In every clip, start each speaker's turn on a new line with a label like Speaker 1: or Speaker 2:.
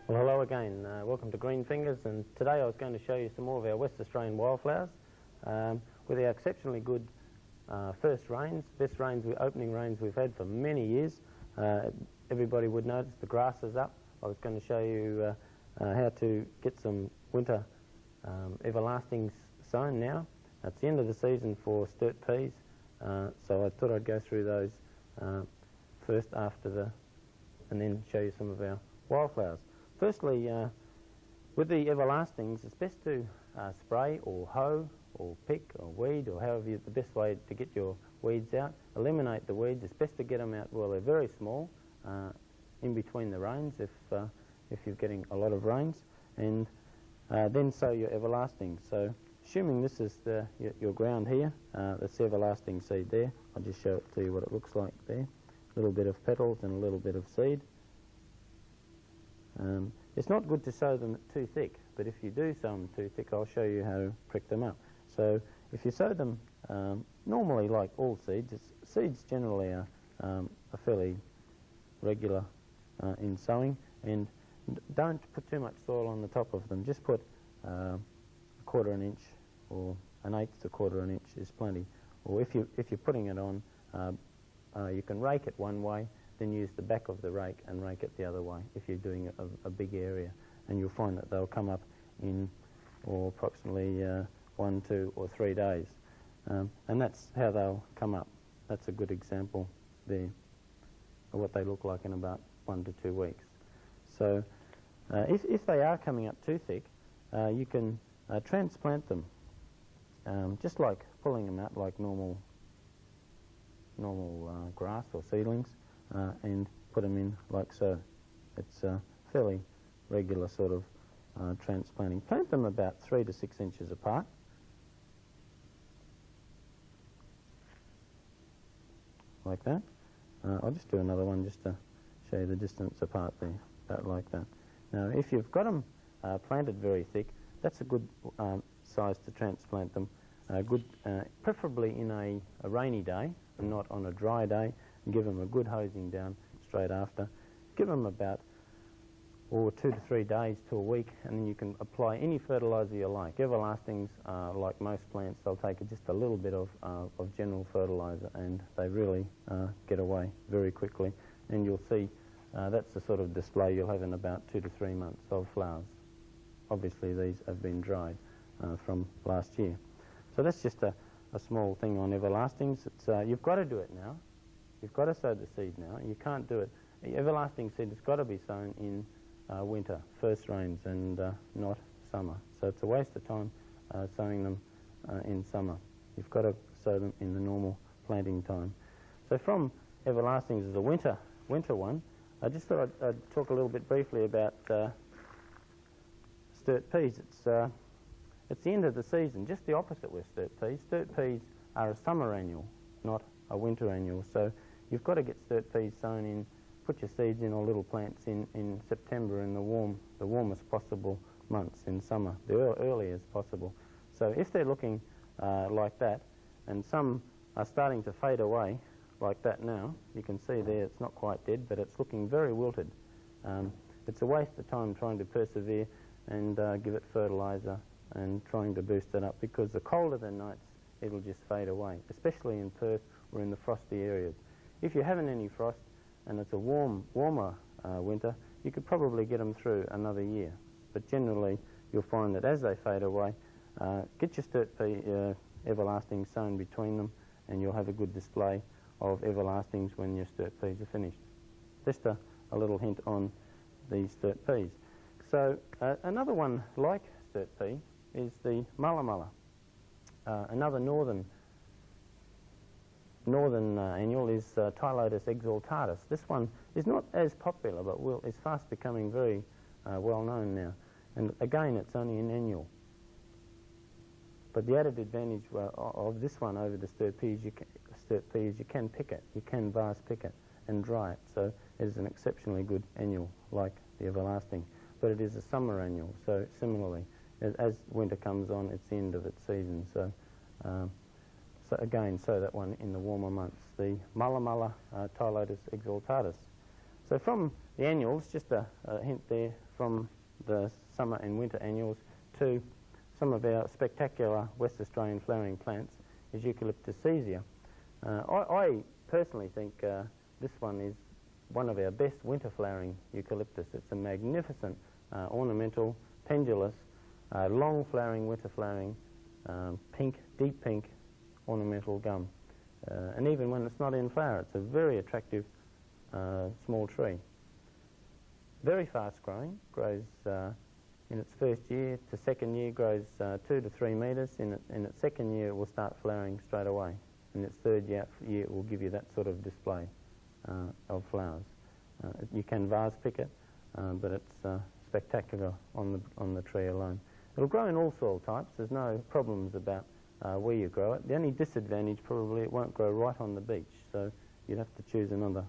Speaker 1: Well, hello again. Welcome to Greenfingers, and today I was going to show you some more of our West Australian wildflowers. With our exceptionally good first rains, best opening rains we've had for many years, everybody would notice the grass is up. I was going to show you how to get some winter everlastings sown now. It's the end of the season for sturt peas, so I thought I'd go through those first and then show you some of our wildflowers. Firstly, with the everlastings, it's best to spray or hoe or pick or weed, or however the best way to get your weeds out. Eliminate the weeds. It's best to get them out while they're very small, in between the rains if you're getting a lot of rains, and then sow your everlasting. So, assuming this is your ground here, that's the everlasting seed there. I'll just show it to you what it looks like there. A little bit of petals and a little bit of seed. It's not good to sow them too thick, but if you do sow them too thick, I'll show you how to prick them up. So if you sow them normally, like all seeds, seeds generally are fairly regular in sowing, and don't put too much soil on the top of them. Just put a quarter an inch or an eighth to quarter an inch is plenty. Or if you're putting it on, you can rake it one way, then use the back of the rake and rake it the other way if you're doing a big area, and you'll find that they'll come up in approximately 1, 2 or 3 days, and that's how they'll come up. That's a good example there of what they look like in about 1 to 2 weeks. So if they are coming up too thick, you can transplant them, just like pulling them out like normal grass or seedlings, and put them in like so. It's a fairly regular sort of transplanting. Plant them about 3 to 6 inches apart. Like that. I'll just do another one just to show you the distance apart there, about like that. Now if you've got them planted very thick, that's a good size to transplant them. Preferably in a rainy day and not on a dry day, and give them a good hosing down straight after. Give them about 2 to 3 days to a week, and then you can apply any fertilizer you like. Everlastings, like most plants, they'll take just a little bit of general fertilizer, and they really get away very quickly. And you'll see that's the sort of display you'll have in about 2 to 3 months of flowers. Obviously these have been dried from last year. So that's just a small thing on everlastings. You've got to do it now. You've got to sow the seed now. You can't do it. Everlasting seed has got to be sown in winter, first rains, and not summer. So it's a waste of time sowing them in summer. You've got to sow them in the normal planting time. So from everlastings as a winter one, I just thought I'd talk a little bit briefly about sturt peas. It's the end of the season, just the opposite with sturt peas. Sturt peas are a summer annual, not a winter annual. So you've got to get sturt peas sown in, put your seeds in, or little plants in September, in the warmest possible months in summer, the earliest possible. So if they're looking like that, and some are starting to fade away like that now, you can see there it's not quite dead, but it's looking very wilted. It's a waste of time trying to persevere and give it fertilizer and trying to boost it up, because the colder the nights, it'll just fade away, especially in Perth or in the frosty areas. If you haven't any frost and it's a warmer winter, you could probably get them through another year. But generally, you'll find that as they fade away, get your sturt pea everlasting sown between them, and you'll have a good display of everlastings when your sturt peas are finished. Just a little hint on these sturt peas. So another one like sturt pea is the Melaleuca, another northern annual is Eucalyptus exaltatus. This one is not as popular, but is fast becoming very well known now. And again, it's only an annual. But the added advantage of this one over the sturt peas, you can pick it. You can vase pick it and dry it. So it is an exceptionally good annual, like the everlasting. But it is a summer annual. So similarly, as winter comes on, it's the end of its season. So again, sow that one in the warmer months, the Melaleuca Eucalyptus exaltatus. So from the annuals, just a hint there from the summer and winter annuals to some of our spectacular West Australian flowering plants is Eucalyptus caesia. I personally think this one is one of our best winter flowering eucalyptus. It's a magnificent ornamental, pendulous, long flowering, winter flowering, pink, deep pink ornamental gum. And even when it's not in flower, it's a very attractive small tree. Very fast growing, grows in its first year to second year, grows 2 to 3 metres. In its second year, it will start flowering straight away. In its third year, it will give you that sort of display of flowers. You can vase pick it, but it's spectacular on the tree alone. It'll grow in all soil types. There's no problems about where you grow it. The only disadvantage, probably, it won't grow right on the beach, so you'd have to choose another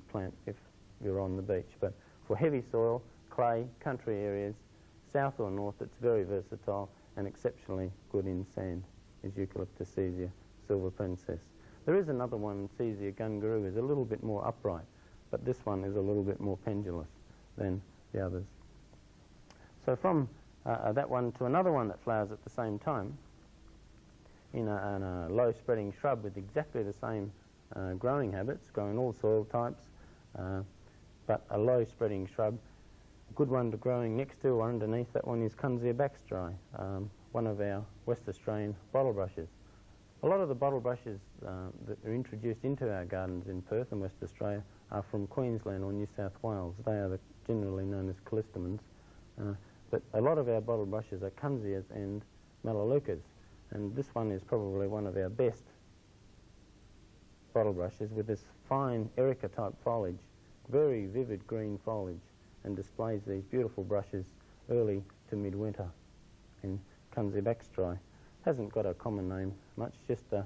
Speaker 1: plant if you're on the beach. But for heavy soil, clay, country areas, south or north, it's very versatile and exceptionally good in sand, is Eucalyptus caesia, silver princess. There is another one, Caesia gungaroo, is a little bit more upright, but this one is a little bit more pendulous than the others. So from that one to another one that flowers at the same time, in a low-spreading shrub with exactly the same growing habits, grow in all soil types, but a low-spreading shrub. A good one to growing next to or underneath that one is Kunzea baxterii, one of our West Australian bottle brushes. A lot of the bottle brushes that are introduced into our gardens in Perth and West Australia are from Queensland or New South Wales. They are generally known as callistemons. But a lot of our bottle brushes are Kunzeas and Melaleucas, and this one is probably one of our best bottle brushes with this fine Erica-type foliage, very vivid green foliage, and displays these beautiful brushes early to midwinter in Kunzea baxterii. Hasn't got a common name much, just a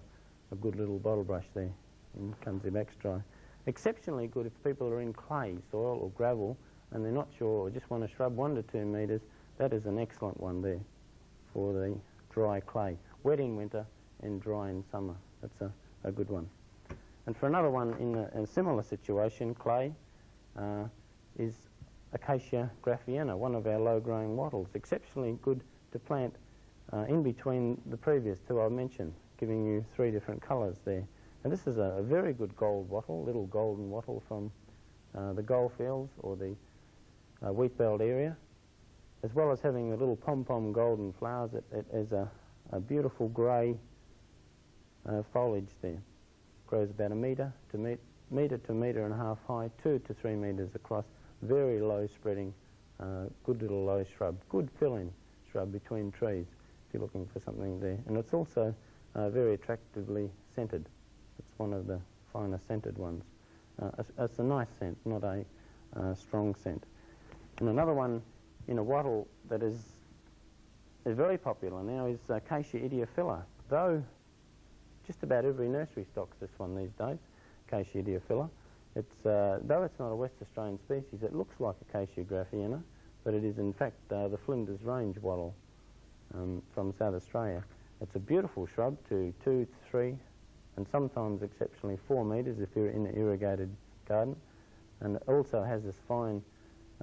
Speaker 1: good little bottle brush there in Kunzea baxterii. Exceptionally good if people are in clay soil or gravel and they're not sure or just want to shrub 1 to 2 metres. That is an excellent one there for the dry clay. Wet in winter and dry in summer. That's a good one. And for another one in a similar situation, clay, is Acacia graphiana, one of our low-growing wattles. Exceptionally good to plant in between the previous two I mentioned, giving you 3 different colours there. And this is a very good gold wattle, little golden wattle from the goldfields or the wheat belt area. As well as having the little pom-pom golden flowers, it is a beautiful grey foliage there. Grows about 1 metre to metre and a half high, 2 to 3 metres across. Very low spreading, good little low shrub, good fill-in shrub between trees if you're looking for something there. And it's also very attractively scented. It's one of the finer scented ones. It's a nice scent, not a strong scent. And another one in a wattle that is very popular now is Cassia iteaphylla, though just about every nursery stocks this one these days, Cassia iteaphylla. It's, though it's not a West Australian species, it looks like Acacia graphiana, but it is in fact the Flinders Range wattle from South Australia. It's a beautiful shrub to 2 to 3 and sometimes exceptionally 4 metres if you're in an irrigated garden, and it also has this fine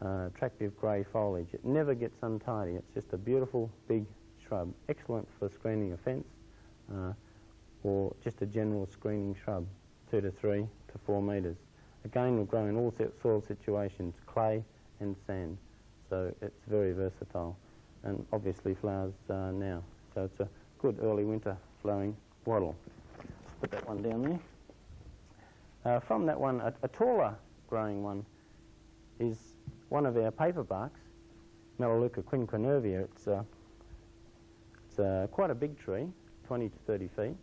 Speaker 1: attractive grey foliage. It never gets untidy. It's just a beautiful big shrub, excellent for screening a fence or just a general screening shrub, 2 to 3 to 4 metres. Again, will grow in all soil situations, clay and sand, so it's very versatile and obviously flowers now. So it's a good early winter flowering wattle. Let's put that one down there. From that one, a taller growing one is one of our paperbarks, Melaleuca quinquenervia. It's quite a big tree, 20 to 30 feet,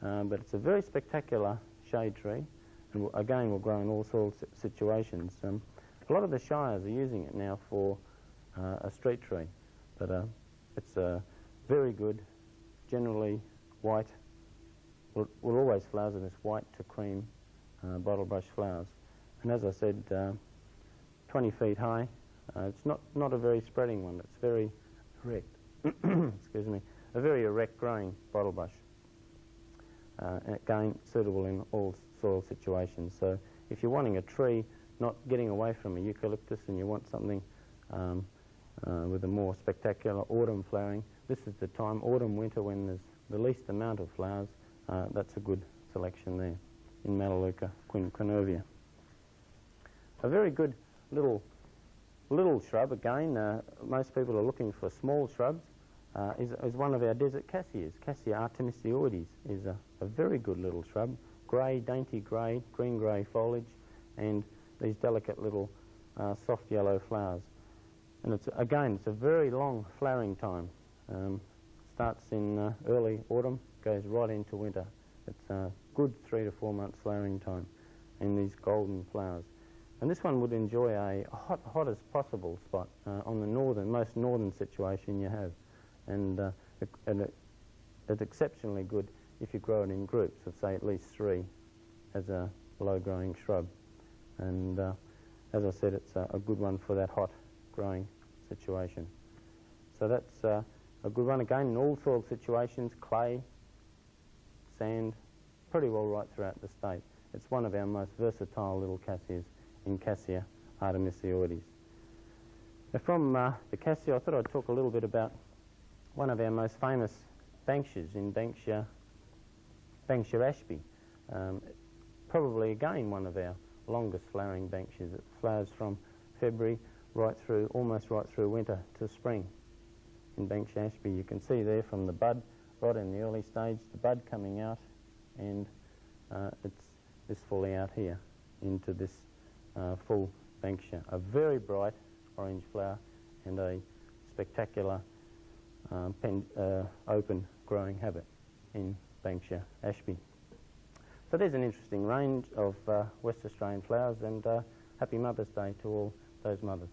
Speaker 1: but it's a very spectacular shade tree, and again will grow in all soil situations. A lot of the shires are using it now for a street tree, but it's very good, generally white, will always flowers in this white to cream bottle brush flowers. And as I said, 20 feet high. It's not a very spreading one. It's very erect. Excuse me. A very erect growing bottle brush. Again, suitable in all soil situations. So if you're wanting a tree not getting away from a eucalyptus and you want something with a more spectacular autumn flowering, this is the time, autumn, winter, when there's the least amount of flowers. That's a good selection there in Melaleuca quinquenervia. A very good little shrub, again, most people are looking for small shrubs, is one of our desert cassias. Cassia artemisioides is a very good little shrub, grey, dainty grey, green-grey foliage, and these delicate little soft yellow flowers. And it's a very long flowering time. Starts in early autumn, goes right into winter. It's a good 3 to 4 months flowering time in these golden flowers. And this one would enjoy a hot as possible spot on the most northern situation you have. And it's exceptionally good if you grow it in groups of, say, at least 3 as a low-growing shrub. And as I said, it's a good one for that hot growing situation. So that's a good one, again, in all soil situations, clay, sand, pretty well right throughout the state. It's one of our most versatile little cassias in Cassia artemisioides. Now from the Cassia, I thought I'd talk a little bit about one of our most famous Banksias in Banksia ashbyi. Probably again one of our longest flowering Banksias. It flowers from February almost right through winter to spring in Banksia ashbyi. You can see there from the bud, right in the early stage, the bud coming out, and it's this fully out here into this full Banksia. A very bright orange flower and a spectacular open growing habit in Banksia ashbyi. So there's an interesting range of West Australian flowers, and happy Mother's Day to all those mothers.